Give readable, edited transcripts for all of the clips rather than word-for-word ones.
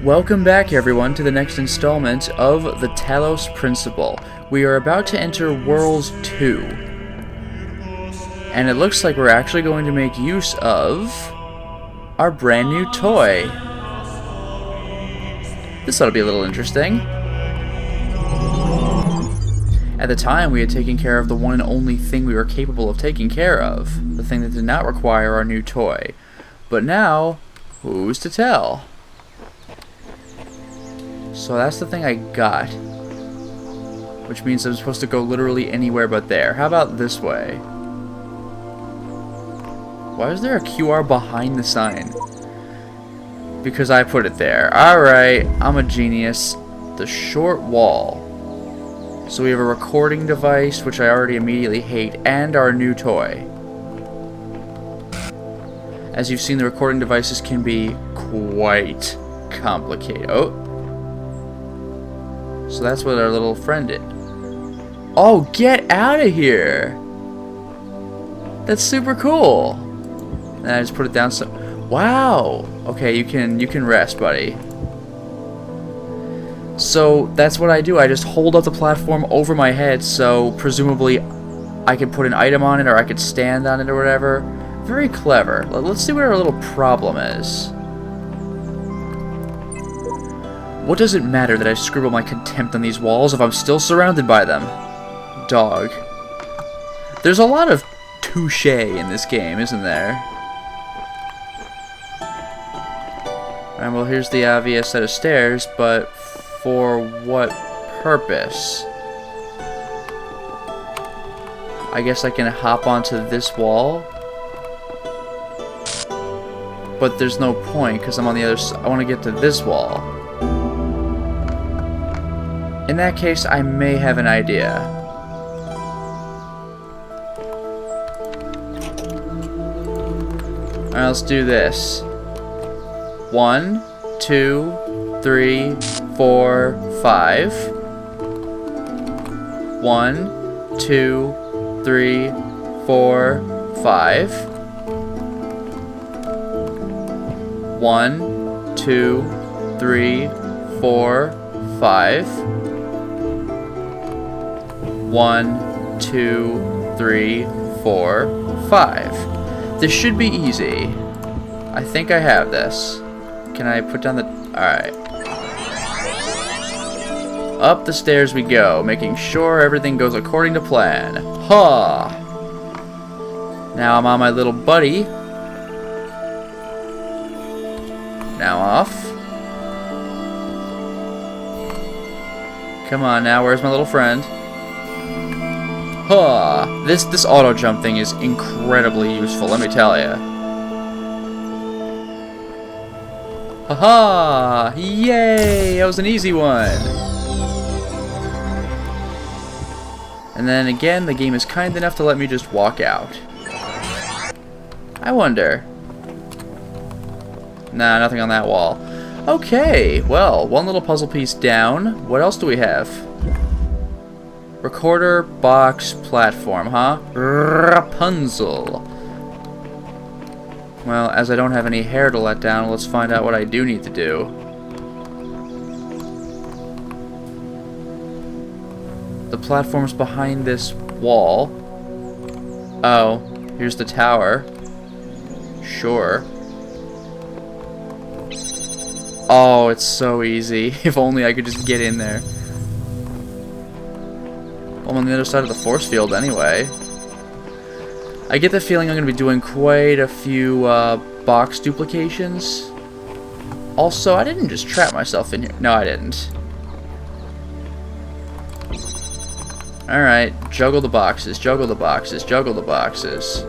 Welcome back, everyone, to the next installment of the Talos Principle. We are about to enter Worlds 2. And it looks like we're actually going to make use of our brand new toy. This ought to be a little interesting. At the time, we had taken care of the one and only thing we were capable of taking care of. The thing that did not require our new toy. But now, who's to tell? So that's the thing I got. Which means I'm supposed to go literally anywhere but there. How about this way? Why is there a QR behind the sign? Because I put it there. Alright, I'm a genius. The short wall. So we have a recording device, which I already immediately hate, and our new toy. As you've seen, the recording devices can be quite complicated. Oh. So that's what our little friend did. Oh, get out of here! That's super cool. And I just put it down. So, wow. Okay, you can rest, buddy. So that's what I do. I just hold up the platform over my head, so presumably I could put an item on it, or I could stand on it, or whatever. Very clever. Let's see what our little problem is. What does it matter that I scribble my contempt on these walls if I'm still surrounded by them? Dog. There's a lot of touche in this game, isn't there? Alright, well, here's the obvious set of stairs, but for what purpose? I guess I can hop onto this wall? But there's no point, because I'm on the other side. I want to get to this wall. In that case, I may have an idea. Alright, let's do this. 1, 2, 3, 4, 5. 1, 2, 3, 4, 5. 1, 2, 3, 4, 5. 1, 2, 3, 4, 5. This should be easy. I think I have this. Can I put down the... Alright. Up the stairs we go, making sure everything goes according to plan. Ha! Now I'm on my little buddy. Now off. Come on now, where's my little friend? Huh. This auto jump thing is incredibly useful, let me tell ya. Haha! Yay! That was an easy one. And then again, the game is kind enough to let me just walk out. I wonder. Nah, nothing on that wall. Okay, well, one little puzzle piece down. What else do we have? Recorder, box, platform, huh? Rapunzel. Well, as I don't have any hair to let down, let's find out what I do need to do. The platform's behind this wall. Oh, here's the tower. Sure. Oh, it's so easy. If only I could just get in there. I'm on the other side of the force field anyway. I get the feeling I'm going to be doing quite a few box duplications. Also, I didn't just trap myself in here. No, I didn't. Alright, juggle the boxes, juggle the boxes, juggle the boxes.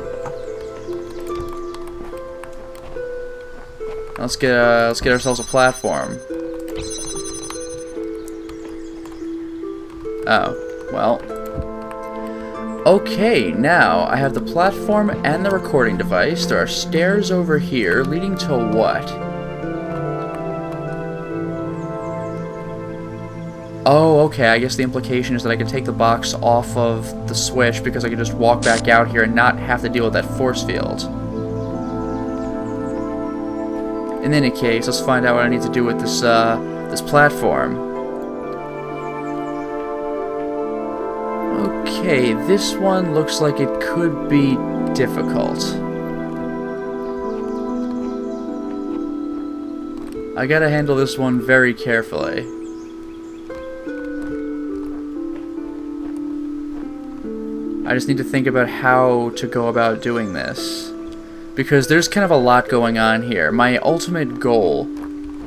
Let's get ourselves a platform. Oh, well. Okay, now I have the platform and the recording device. There are stairs over here leading to what? Oh, okay, I guess the implication is that I can take the box off of the switch because I can just walk back out here and not have to deal with that force field. In any case, let's find out what I need to do with this, this platform. Okay, this one looks like it could be difficult. I gotta handle this one very carefully. I just need to think about how to go about doing this. Because there's kind of a lot going on here. My ultimate goal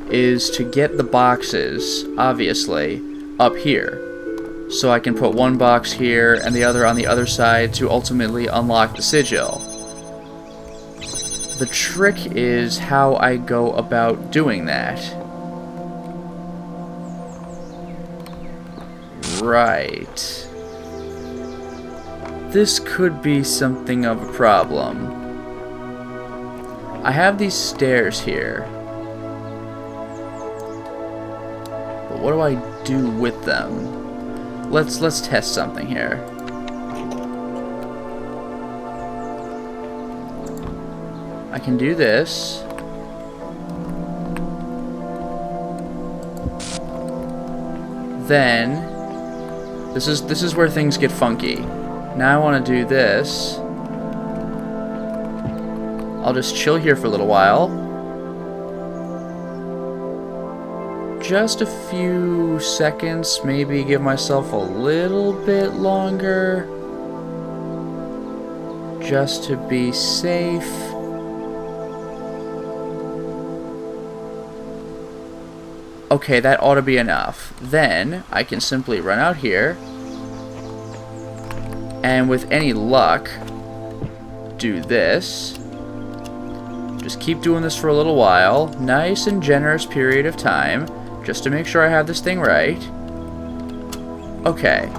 is to get the boxes, obviously, up here. So I can put one box here and the other on the other side to ultimately unlock the sigil. The trick is how I go about doing that. Right. This could be something of a problem. I have these stairs here. But what do I do with them? Let's test something here. I can do this. Then this is where things get funky. Now I want to do this. I'll just chill here for a little while. Just a few seconds, maybe give myself a little bit longer. Just to be safe. Okay, that ought to be enough. Then I can simply run out here. And with any luck, do this. Just keep doing this for a little while. Nice and generous period of time. Just to make sure I have this thing right. Okay.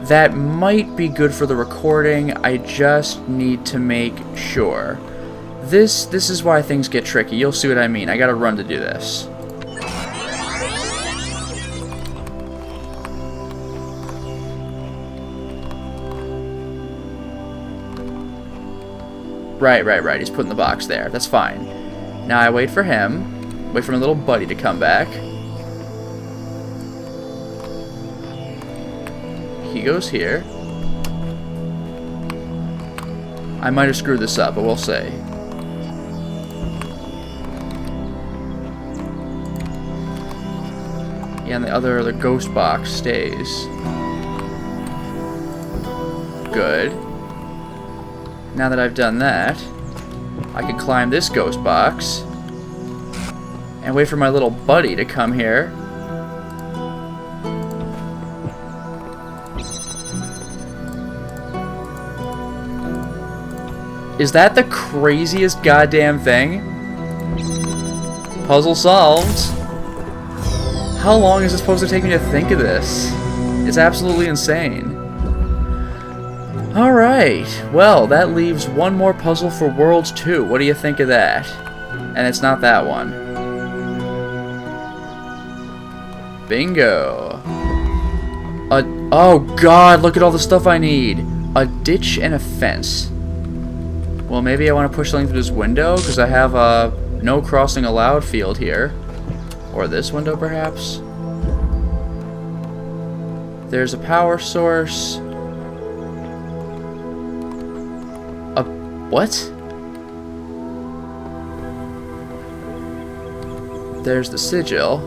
That might be good for the recording. I just need to make sure. This is why things get tricky. You'll see what I mean. I gotta run to do this. Right. He's putting the box there. That's fine. Now I wait for him. Wait for my little buddy to come back. He goes here. I might have screwed this up, but we'll see. Yeah, and the other ghost box stays. Good. Now that I've done that, I can climb this ghost box and wait for my little buddy to come here. Is that the craziest goddamn thing? Puzzle solved. How long is it supposed to take me to think of this? It's absolutely insane. Alright, well, that leaves one more puzzle for Worlds 2. What do you think of that? And it's not that one. Bingo. Oh god, look at all the stuff I need. A ditch and a fence. Well, maybe I want to push something through this window, because I have a no crossing allowed field here. Or this window, perhaps? There's a power source. What? There's the sigil.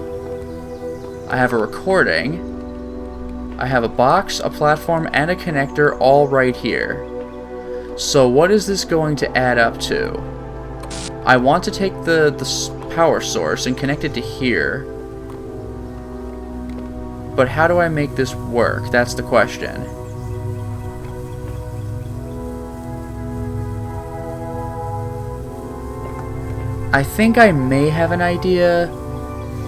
I have a recording. I have a box, a platform, and a connector all right here. So what is this going to add up to? I want to take the power source and connect it to here. But how do I make this work? That's the question. I think I may have an idea,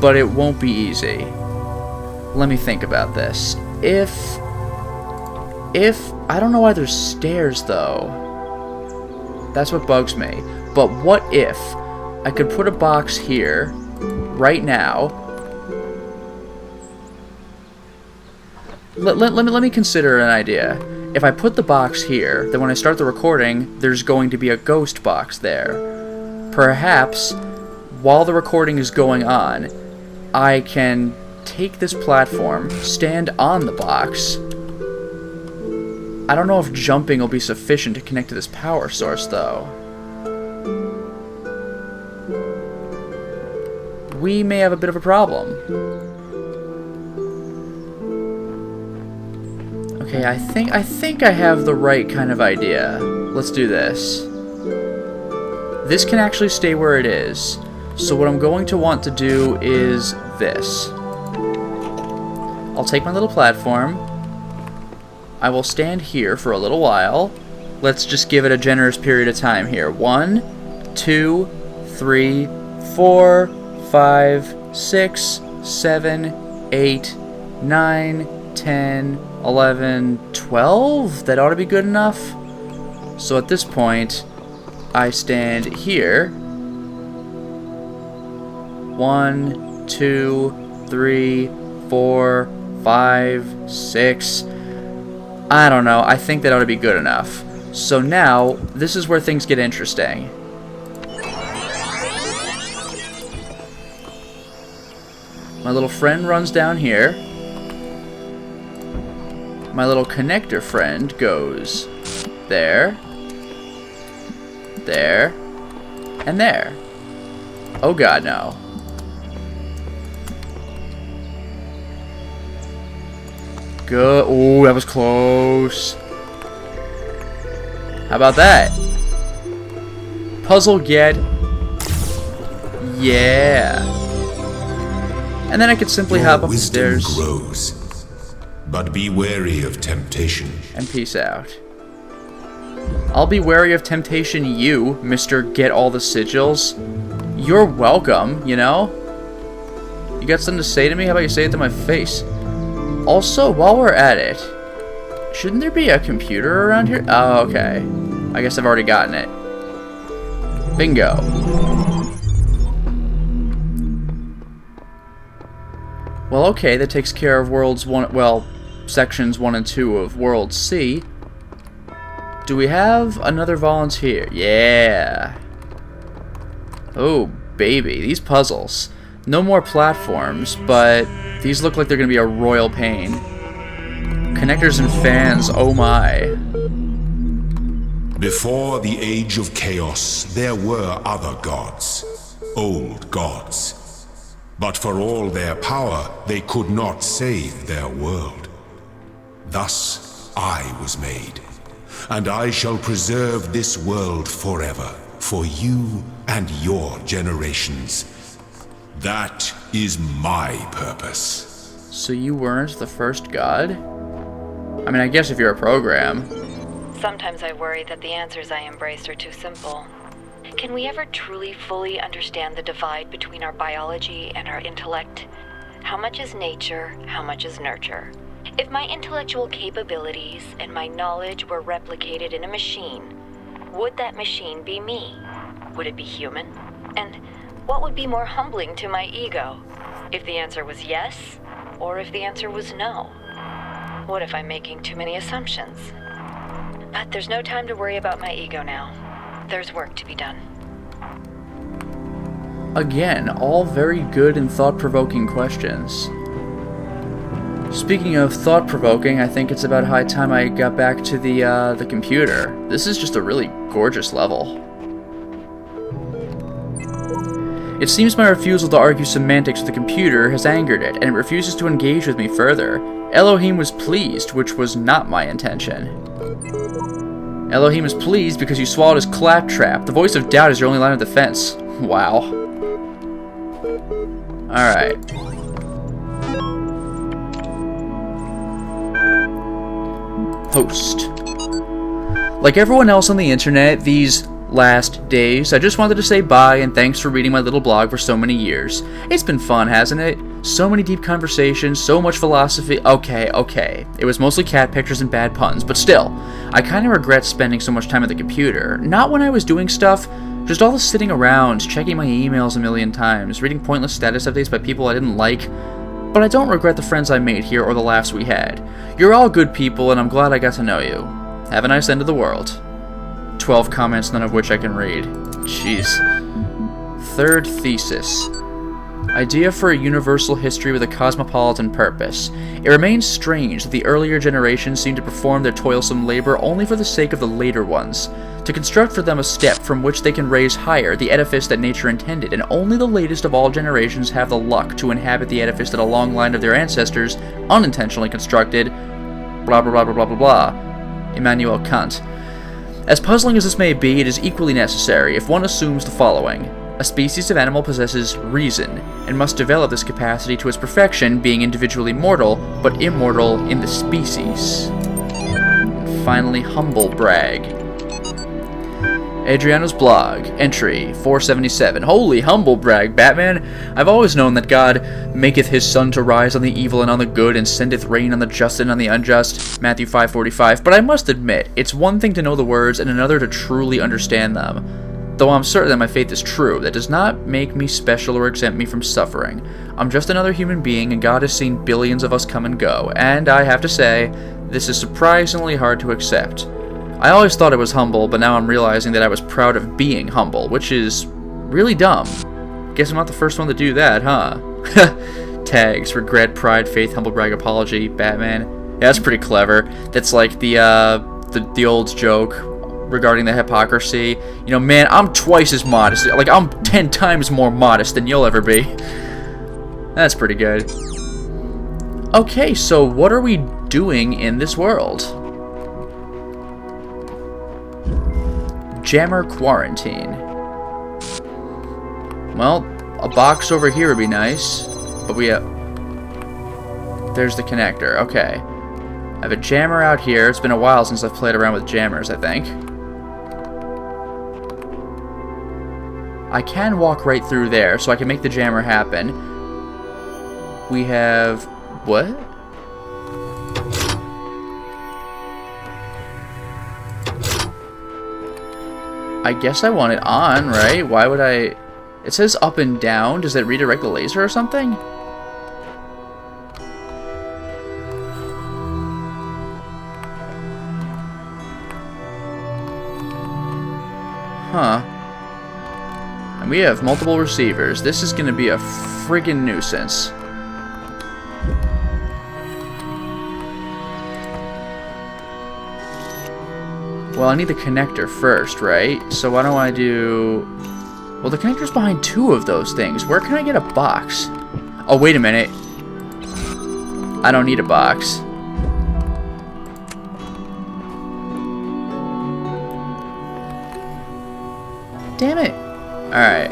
but it won't be easy. Let me think about this. If I don't know why there's stairs though. That's what bugs me. But what if I could put a box here right now? Let me consider an idea. If I put the box here, then when I start the recording, there's going to be a ghost box there. Perhaps while the recording is going on, I can take this platform, stand on the box. I don't know if jumping will be sufficient to connect to this power source, though. We may have a bit of a problem. Okay, I think I have the right kind of idea. Let's do this. This can actually stay where it is. So what I'm going to want to do is this. I'll take my little platform. I will stand here for a little while. Let's just give it a generous period of time here. 1, 2, 3, 4, 5, 6, 7, 8, 9, 10, 11, 12? That ought to be good enough. So at this point, I stand here. 1, 2, 3, 4, 5, 6. I don't know. I think that ought to be good enough. So now, this is where things get interesting. My little friend runs down here. My little connector friend goes there, there, and there. Oh god, no. Good. Oh, that was close. How about that? Puzzle get. Yeah. And then I could simply hop up the stairs. Grows, but be wary of temptation. And peace out. I'll be wary of temptation, you, Mr. Get All the Sigils. You're welcome, you know? You got something to say to me? How about you say it to my face? Also, while we're at it, shouldn't there be a computer around here? Oh, okay. I guess I've already gotten it. Bingo. Well, okay, that takes care of sections 1 and 2 of World C. Do we have another volunteer? Yeah. Oh, baby, these puzzles. No more platforms, but these look like they're going to be a royal pain. Connectors and fans, oh my. Before the Age of Chaos, there were other gods, old gods. But for all their power, they could not save their world. Thus, I was made, and I shall preserve this world forever, for you and your generations. That is my purpose. So you weren't the first god? I mean, I guess if you're a program. Sometimes I worry that the answers I embrace are too simple. Can we ever truly fully understand the divide between our biology and our intellect? How much is nature, how much is nurture? If my intellectual capabilities and my knowledge were replicated in a machine, would that machine be me? Would it be human? And what would be more humbling to my ego? If the answer was yes, or if the answer was no? What if I'm making too many assumptions? But there's no time to worry about my ego now. There's work to be done. Again, all very good and thought-provoking questions. Speaking of thought-provoking, I think it's about high time I got back to the computer. This is just a really gorgeous level. It seems my refusal to argue semantics with the computer has angered it, and it refuses to engage with me further. Elohim was pleased, which was not my intention. Elohim is pleased because you swallowed his claptrap. The voice of doubt is your only line of defense. Wow. Alright. Host. Like everyone else on the internet these last days, I just wanted to say bye and thanks for reading my little blog for so many years. It's been fun, hasn't it? So many deep conversations, so much philosophy. Okay. It was mostly cat pictures and bad puns, but still, I kind of regret spending so much time at the computer. Not when I was doing stuff, just all the sitting around, checking my emails a million times, reading pointless status updates by people I didn't like. But I don't regret the friends I made here or the laughs we had. You're all good people, and I'm glad I got to know you. Have a nice end of the world. 12 comments, none of which I can read. Jeez. Third thesis. Idea for a universal history with a cosmopolitan purpose. It remains strange that the earlier generations seem to perform their toilsome labor only for the sake of the later ones, to construct for them a step from which they can raise higher the edifice that nature intended, and only the latest of all generations have the luck to inhabit the edifice that a long line of their ancestors unintentionally constructed. Blah blah blah blah blah blah blah. Immanuel Kant. As puzzling as this may be, it is equally necessary if one assumes the following. A species of animal possesses reason, and must develop this capacity to its perfection, being individually mortal, but immortal in the species. And finally, humble brag. Adriano's blog, entry 477. Holy humble brag, Batman! I've always known that God maketh his sun to rise on the evil and on the good, and sendeth rain on the just and on the unjust, Matthew 5:45. But I must admit, it's one thing to know the words, and another to truly understand them. Though I'm certain that my faith is true, that does not make me special or exempt me from suffering. I'm just another human being, and God has seen billions of us come and go, and I have to say, this is surprisingly hard to accept. I always thought I was humble, but now I'm realizing that I was proud of being humble, which is really dumb. Guess I'm not the first one to do that, huh? Tags, regret, pride, faith, humble brag, apology, Batman. Yeah, that's pretty clever. That's like the old joke regarding the hypocrisy. You know, man, I'm twice as modest. Like, I'm 10 times more modest than you'll ever be. That's pretty good. Okay, so what are we doing in this world? Jammer Quarantine. Well, a box over here would be nice. But we have... There's the connector. Okay. I have a jammer out here. It's been a while since I've played around with jammers, I think. I can walk right through there, so I can make the jammer happen. We have... What? I guess I want it on, right? Why would I... It says up and down. Does that redirect the laser or something? Huh. And we have multiple receivers. This is going to be a friggin' nuisance. Well, I need the connector first, right? So why don't I do... Well, the connector's behind two of those things. Where can I get a box? Oh, wait a minute. I don't need a box. Damn it. Alright.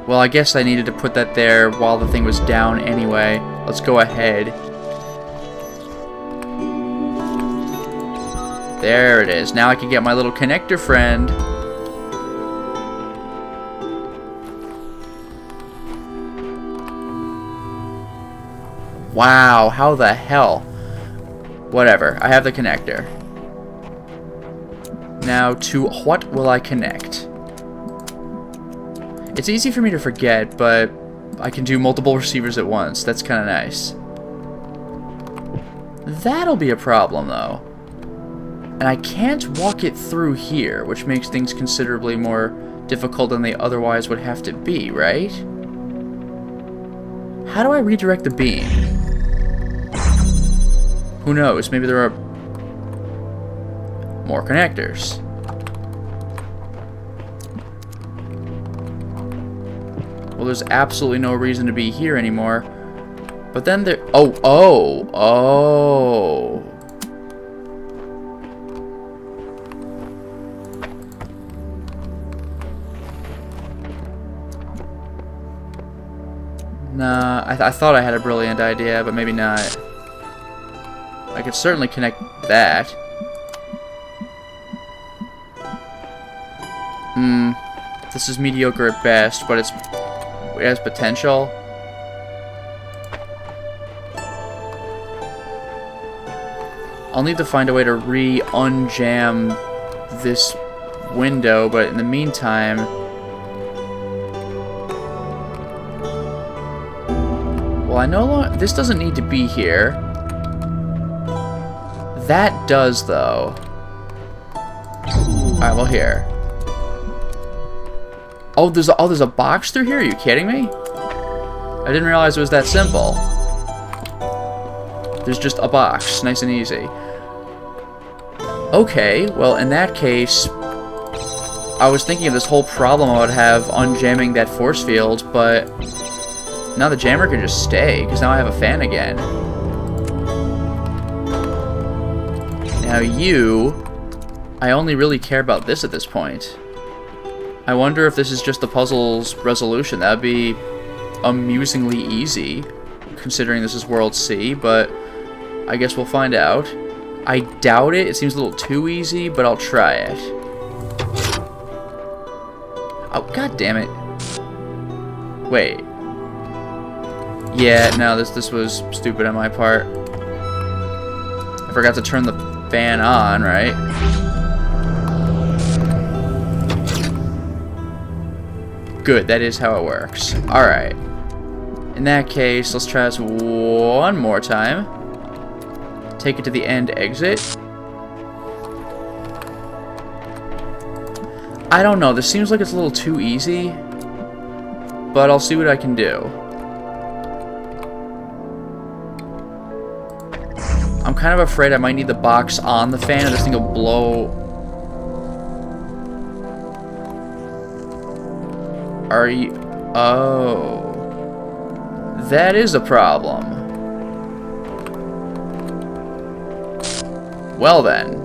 Well, I guess I needed to put that there while the thing was down anyway. Let's go ahead. There it is. Now I can get my little connector friend. Wow, how the hell? Whatever, I have the connector. Now, to what will I connect? It's easy for me to forget, but I can do multiple receivers at once. That's kind of nice. That'll be a problem, though. And I can't walk it through here, which makes things considerably more difficult than they otherwise would have to be, right? How do I redirect the beam? Who knows? Maybe there are more connectors. Well, there's absolutely no reason to be here anymore. But then there... Oh. Nah, I thought I had a brilliant idea, but maybe not. I could certainly connect that. This is mediocre at best, but it has potential. I'll need to find a way to re-unjam this window, but in the meantime... Well, I know this doesn't need to be here. That does, though. Alright, well, here. Oh, there's a box through here? Are you kidding me? I didn't realize it was that simple. There's just a box. Nice and easy. Okay, well, in that case, I was thinking of this whole problem I would have unjamming that force field, but now the jammer can just stay, because now I have a fan again. Now I only really care about this at this point. I wonder if this is just the puzzle's resolution. That would be amusingly easy, considering this is World C, but I guess we'll find out. I doubt it. It seems a little too easy, but I'll try it. Oh, god damn it. Wait. Yeah, no, this was stupid on my part. I forgot to turn the fan on, right? Good, that is how it works. Alright. In that case, let's try this one more time. Take it to the end exit. I don't know, this seems like it's a little too easy, but I'll see what I can do. I'm kind of afraid I might need the box on the fan and this thing will blow. Are you... Oh. That is a problem. Well then.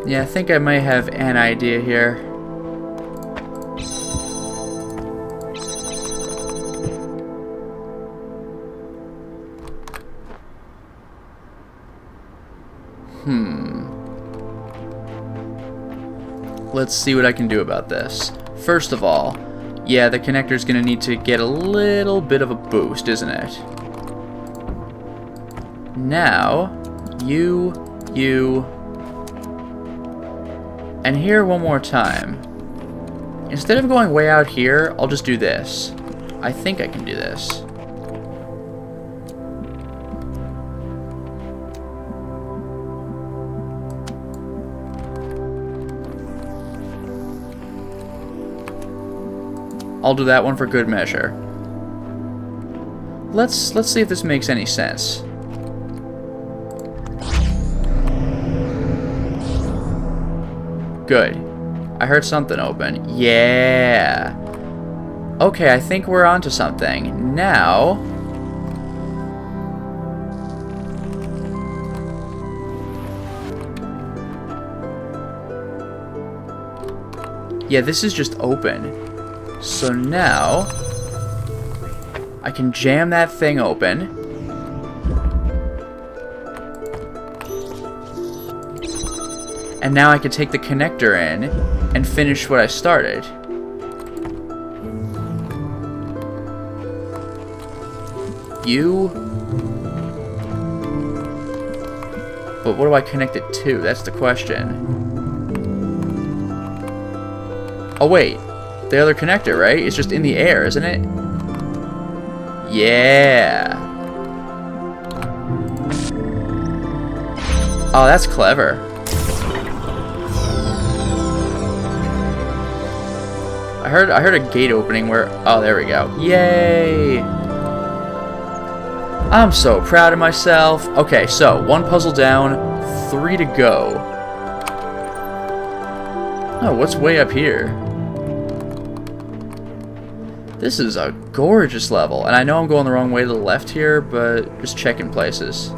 Yeah, I think I might have an idea here. Let's see what I can do about this. First of all, yeah, the connector's gonna need to get a little bit of a boost, isn't it? Now, you, and here one more time. Instead of going way out here, I'll just do this. I think I can do this. I'll do that one for good measure. Let's see if this makes any sense. Good. I heard something open. Yeah. Okay, I think we're onto something. Now... yeah, this is just open. So now, I can jam that thing open. And now I can take the connector in and finish what I started. But what do I connect it to? That's the question. Oh wait. The other connector, right? It's just in the air, isn't it? Yeah. Oh, that's clever. I heard a gate opening where... oh, there we go. Yay! I'm so proud of myself. Okay, so 1 puzzle down, 3 to go. Oh, what's way up here? This is a gorgeous level, and I know I'm going the wrong way to the left here, but just checking places.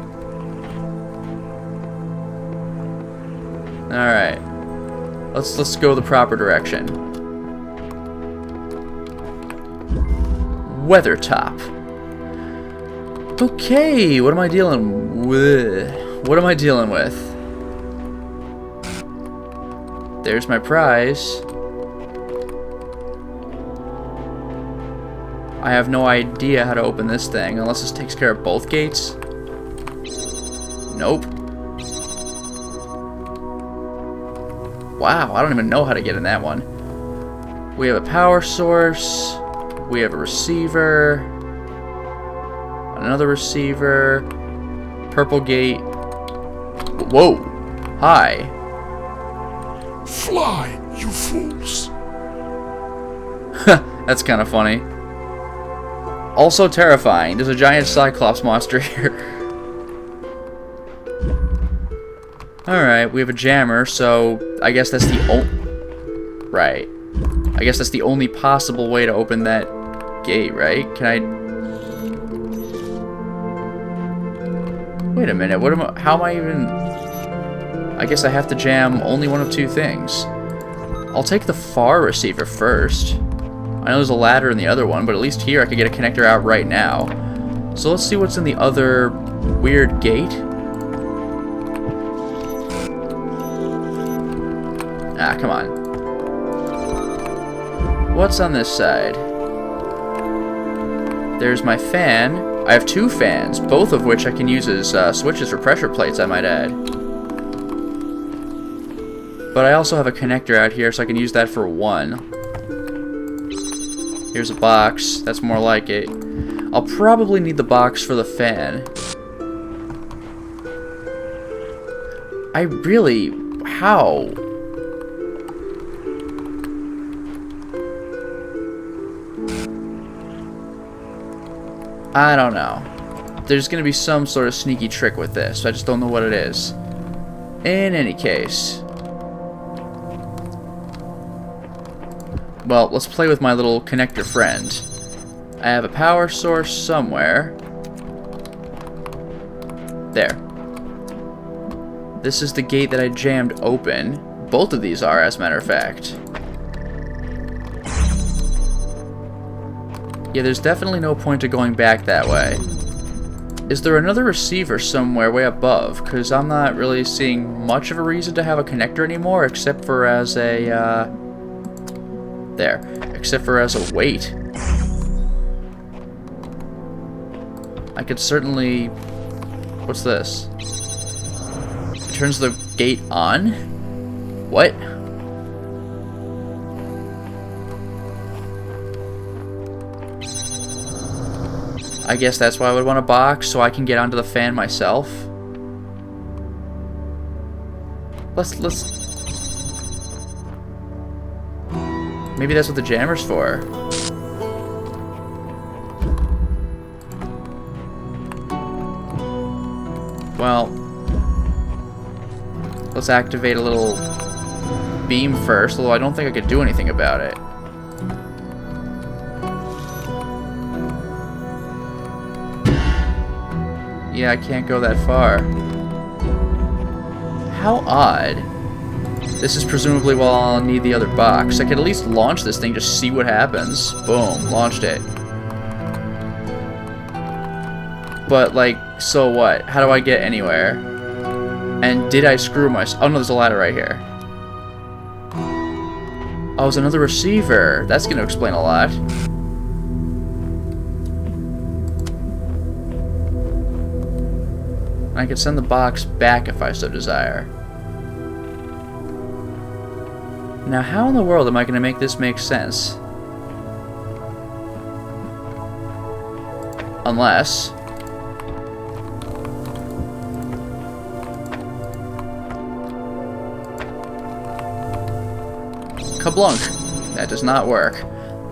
Alright. Let's go the proper direction. Weathertop. Okay, what am I dealing with? What am I dealing with? There's my prize. I have no idea how to open this thing, unless this takes care of both gates. Nope. Wow, I don't even know how to get in that one. We have a power source. We have a receiver. Another receiver. Purple gate. Whoa. Hi. Fly, you fools! That's kind of funny. Also terrifying. There's a giant Cyclops monster here. Alright, we have a jammer, so I guess that's the Right. I guess that's the only possible way to open that gate, right? Can I... Wait a minute, how am I even... I guess I have to jam only one of two things. I'll take the far receiver first. I know there's a ladder in the other one, but at least here I could get a connector out right now. So let's see what's in the other weird gate. Ah, come on. What's on this side? There's my fan. I have two fans, both of which I can use as switches for pressure plates, I might add. But I also have a connector out here, so I can use that for one. Here's a box. That's more like it. I'll probably need the box for the fan. I really... How? I don't know. There's gonna be some sort of sneaky trick with this. I just don't know what it is. In any case... Well, let's play with my little connector friend. I have a power source somewhere. There. This is the gate that I jammed open. Both of these are, as a matter of fact. Yeah, there's definitely no point to going back that way. Is there another receiver somewhere way above? Because I'm not really seeing much of a reason to have a connector anymore, except for as a, there. Except for as a weight. I could certainly... What's this? It turns the gate on? What? I guess that's why I would want a box, so I can get onto the fan myself. Let's... Maybe that's what the jammer's for. Well, let's activate a little beam first, although I don't think I could do anything about it. Yeah, I can't go that far. How odd. This is presumably while I'll need the other box. I could at least launch this thing, just see what happens. Boom, launched it. But, like, so what? How do I get anywhere? And did I screw myself? Oh no, there's a ladder right here. Oh, it's another receiver. That's gonna explain a lot. I could send the box back if I so desire. Now, how in the world am I going to make this make sense? Unless... Kablunk! That does not work.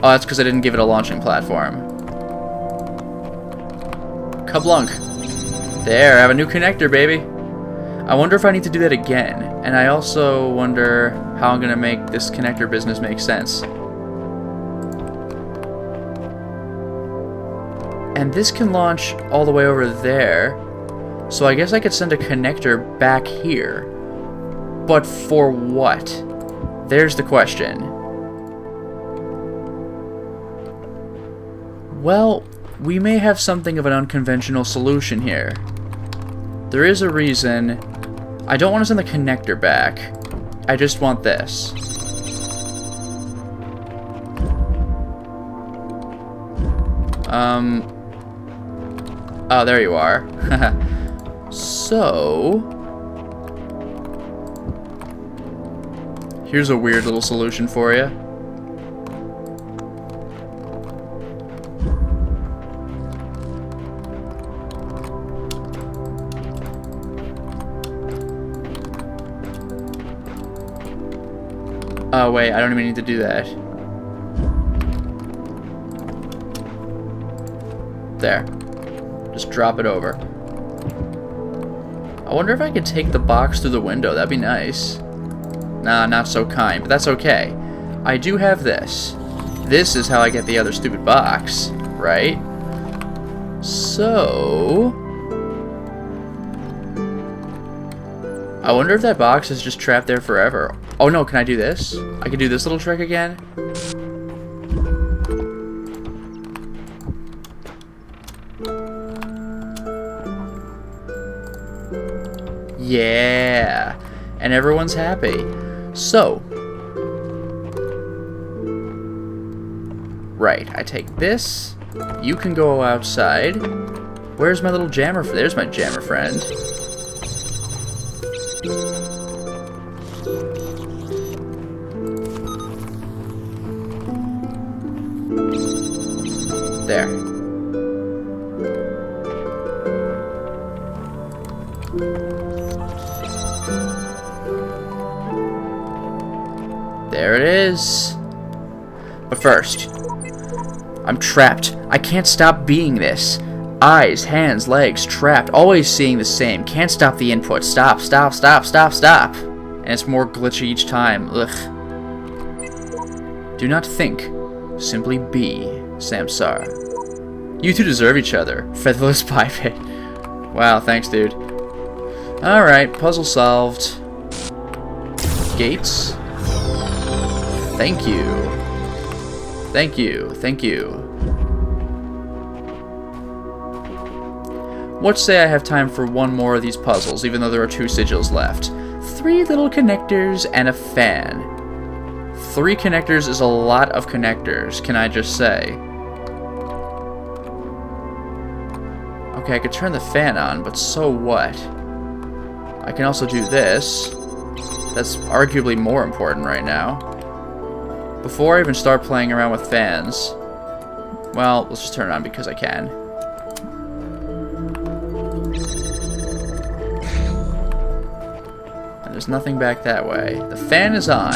Oh, that's because I didn't give it a launching platform. Kablunk! There, I have a new connector, baby! I wonder if I need to do that again. And I also wonder how I'm going to make this connector business make sense. And this can launch all the way over there. So I guess I could send a connector back here. But for what? There's the question. Well, we may have something of an unconventional solution here. There is a reason... I don't want to send the connector back. I just want this. Oh, there you are. So... Here's a weird little solution for you. Oh, wait, I don't even need to do that. There. Just drop it over. I wonder if I could take the box through the window. That'd be nice. Nah, not so kind, but that's okay. I do have this. This is how I get the other stupid box, right? So... I wonder if that box is just trapped there forever. Oh no, can I do this? I can do this little trick again? Yeah! And everyone's happy. So... Right, I take this. You can go outside. Where's my little jammer? There's my jammer friend. There. There it is. But first, I'm trapped. I can't stop being this. Eyes, hands, legs, trapped. Always seeing the same. Can't stop the input. Stop, stop, stop, stop, stop. And it's more glitchy each time. Ugh. Do not think. Simply be, Samsara. You two deserve each other. Featherless Biped. Wow, thanks, dude. Alright, puzzle solved. Gates. Thank you. Thank you. Thank you. Let's say I have time for one more of these puzzles, even though there are 2 sigils left. 3 little connectors and a fan. 3 connectors is a lot of connectors, can I just say. Okay, I could turn the fan on, but so what? I can also do this. That's arguably more important right now. Before I even start playing around with fans... Well, let's just turn it on because I can. And there's nothing back that way. The fan is on.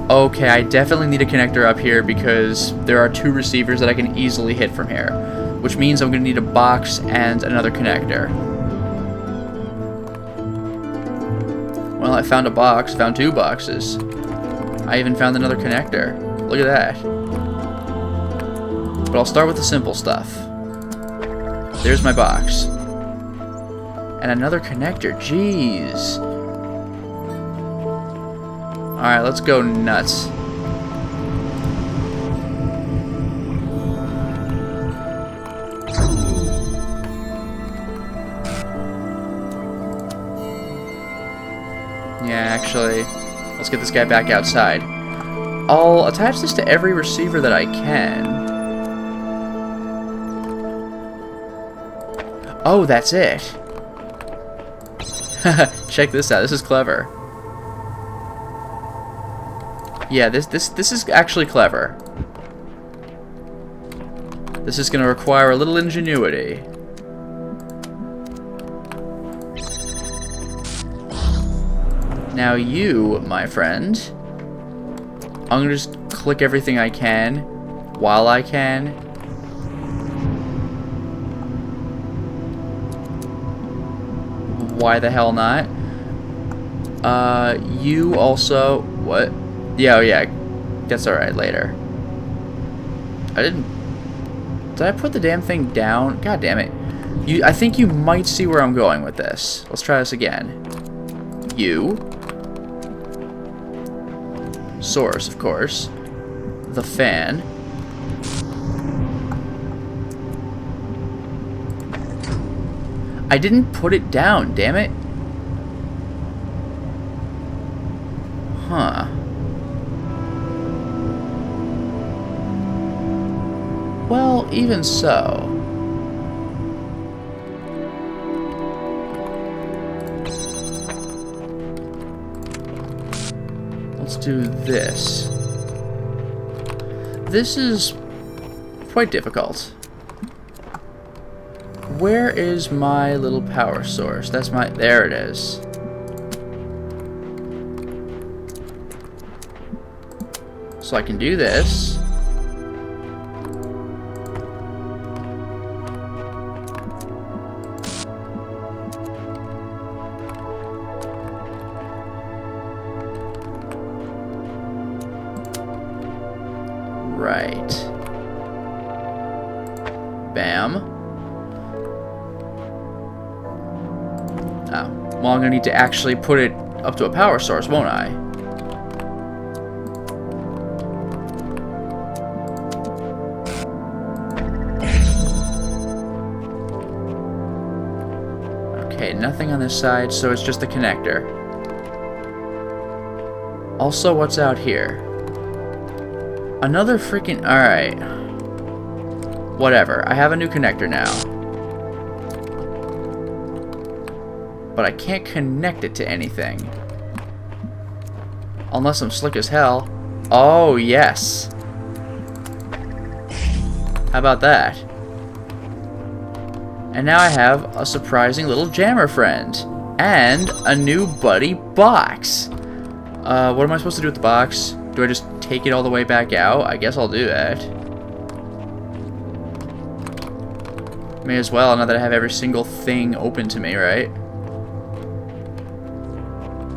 Okay, I definitely need a connector up here because there are 2 receivers that I can easily hit from here. Which means I'm going to need a box and another connector. Well, I found a box, found 2 boxes. I even found another connector. Look at that. But I'll start with the simple stuff. There's my box. And another connector, jeez. Alright, let's go nuts. Yeah, actually, let's get this guy back outside. I'll attach this to every receiver that I can. Oh, that's it. Check this out. This is clever. Yeah, this is actually clever. This is going to require a little ingenuity. Now you, my friend, I'm going to just click everything I can while I can. Why the hell not? You also... What? Yeah, oh yeah. That's alright, later. I didn't... Did I put the damn thing down? God damn it. I think you might see where I'm going with this. Let's try this again. You. Source, of course. The fan. I didn't put it down, damn it. Huh. Well, even so. Let's do this. This is quite difficult. where is my little power source? That's my... There it is. So I can do this. Right. Bam. Oh. Well, I'm gonna need to actually put it up to a power source, won't I? Okay, nothing on this side, so it's just a connector. Also, what's out here? Another freaking... Alright. Whatever. I have a new connector now. But I can't connect it to anything. Unless I'm slick as hell. Oh, yes. How about that? And now I have a surprising little jammer friend. And a new buddy box. What am I supposed to do with the box? Do I just take it all the way back out? I guess I'll do that. May as well, now that I have every single thing open to me, right?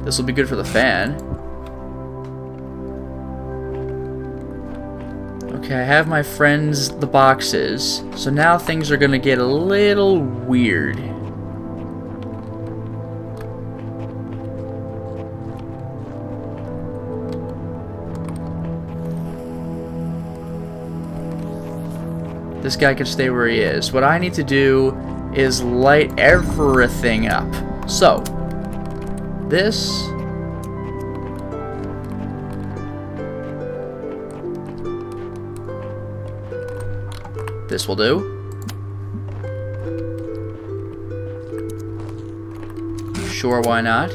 This will be good for the fan. Okay, I have my friends, the boxes. So now things are gonna get a little weird. This guy can stay where he is. What I need to do is light everything up. So, this... This will do. Sure, why not?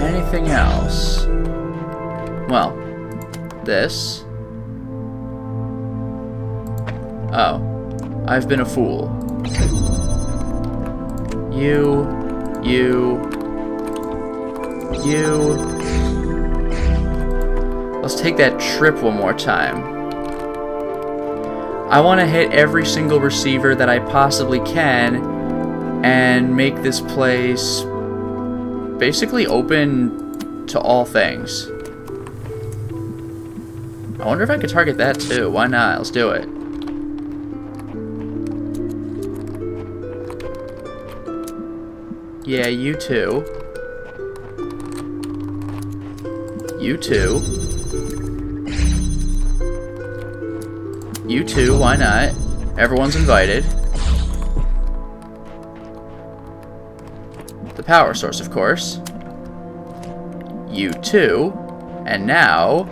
Anything else? Well, this. Oh, I've been a fool. You. Let's take that trip one more time. I want to hit every single receiver that I possibly can and make this place basically open to all things. I wonder if I could target that too. Why not? Let's do it. Yeah, you too. You too. You too, why not? Everyone's invited. The power source, of course. You too. And now...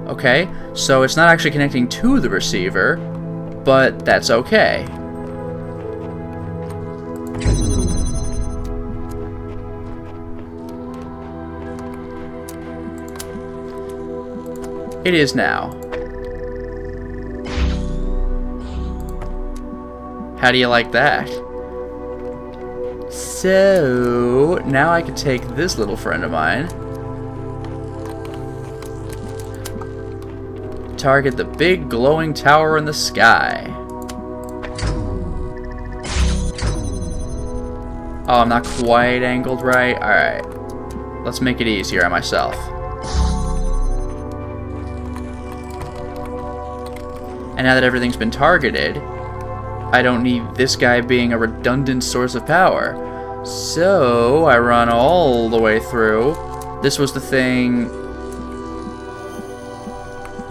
Okay, so it's not actually connecting to the receiver, but that's okay. It is now. How do you like that? So, now I can take this little friend of mine. Target the big glowing tower in the sky. Oh, I'm not quite angled right. Alright. Let's make it easier on myself. And now that everything's been targeted, I don't need this guy being a redundant source of power. So, I run all the way through. This was the thing...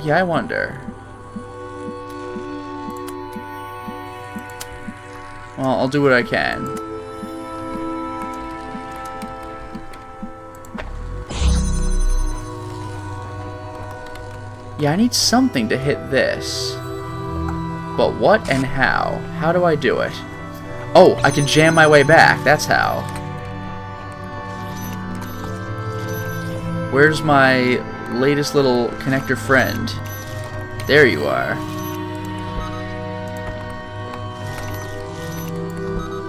Yeah, I wonder. Well, I'll do what I can. Yeah, I need something to hit this. But what and how? How do I do it? Oh, I can jam my way back. That's how. Where's my latest little connector friend? There you are.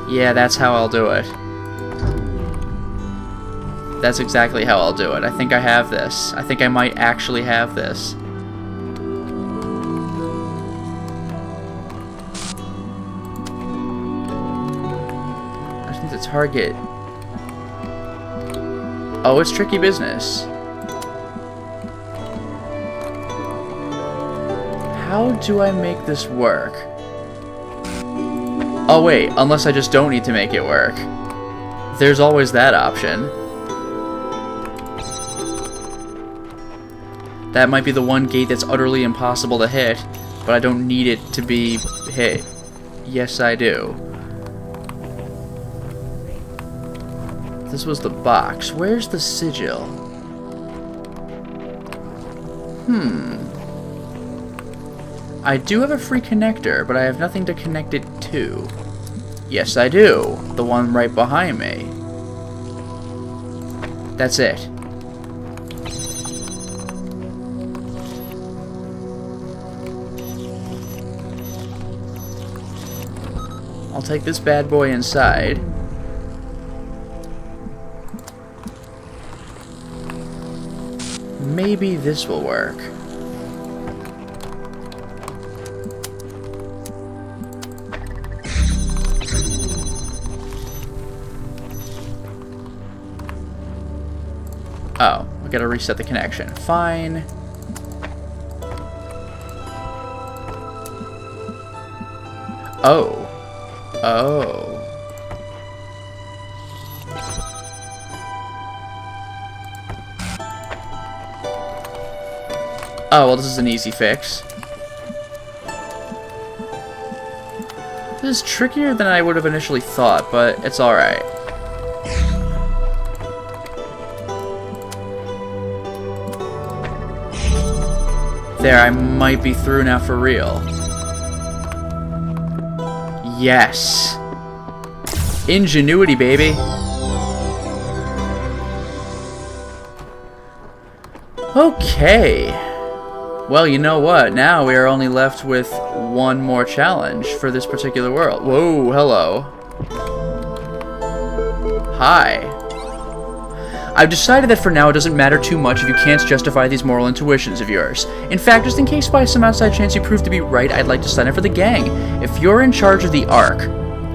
Yeah, that's how I'll do it. That's exactly how I'll do it. I think I have this. I think I might actually have this. I think the target... Oh, it's tricky business. How do I make this work? Oh wait, unless I just don't need to make it work. There's always that option. That might be the one gate that's utterly impossible to hit, but I don't need it to be hit. Yes, I do. This was the box. Where's the sigil? I do have a free connector, but I have nothing to connect it to. Yes, I do. The one right behind me. That's it. I'll take this bad boy inside. Maybe this will work. Oh, I gotta reset the connection. Fine. Oh. Oh. Oh, well, this is an easy fix. This is trickier than I would have initially thought, but it's alright. There, I might be through now for real. Yes. Ingenuity, baby. Okay. Well, you know what? Now we are only left with one more challenge for this particular world. Whoa, hello. Hi. I've decided that for now it doesn't matter too much if you can't justify these moral intuitions of yours. In fact, just in case by some outside chance you prove to be right, I'd like to sign up for the gang. If you're in charge of the Ark,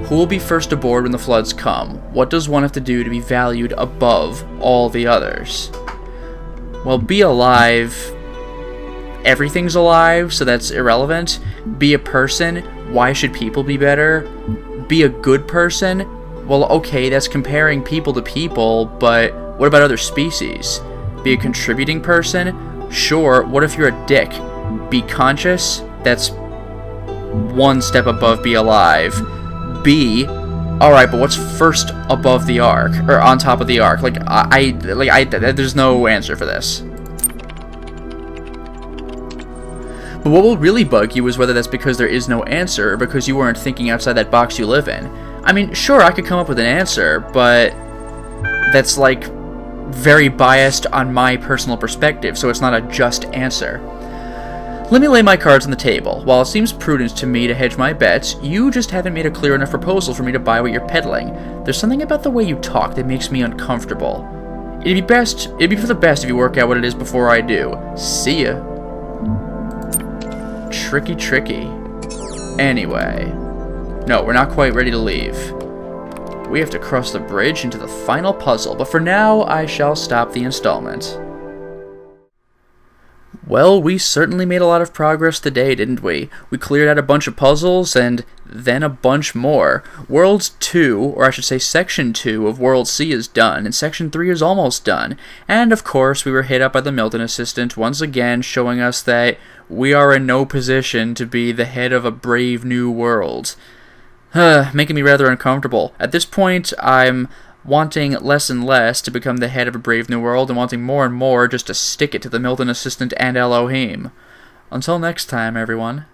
who will be first aboard when the floods come? What does one have to do to be valued above all the others? Well, be alive. Everything's alive, so that's irrelevant. Be a person. Why should people be better? Be a good person. Well, okay, that's comparing people to people, but what about other species? Be a contributing person? Sure, what if you're a dick? Be conscious? That's one step above be alive. Be, alright, but what's first above the ark? Or on top of the ark? There's no answer for this. But what will really bug you is whether that's because there is no answer, or because you weren't thinking outside that box you live in. I mean, sure, I could come up with an answer, but that's, like, very biased on my personal perspective, so it's not a just answer. Let me lay my cards on the table. While it seems prudent to me to hedge my bets, you just haven't made a clear enough proposal for me to buy what you're peddling. There's something about the way you talk that makes me uncomfortable. It'd be for the best if you work out what it is before I do. See ya. Tricky. Anyway. No, we're not quite ready to leave. We have to cross the bridge into the final puzzle, but for now, I shall stop the installment. Well, we certainly made a lot of progress today, didn't we? We cleared out a bunch of puzzles, and then a bunch more. World 2, or I should say Section 2 of World C is done, and Section 3 is almost done. And, of course, we were hit up by the Milton assistant, once again showing us that we are in no position to be the head of a brave new world. Making me rather uncomfortable. At this point, I'm wanting less and less to become the head of a brave new world, and wanting more and more just to stick it to the Milton assistant and Elohim. Until next time, everyone.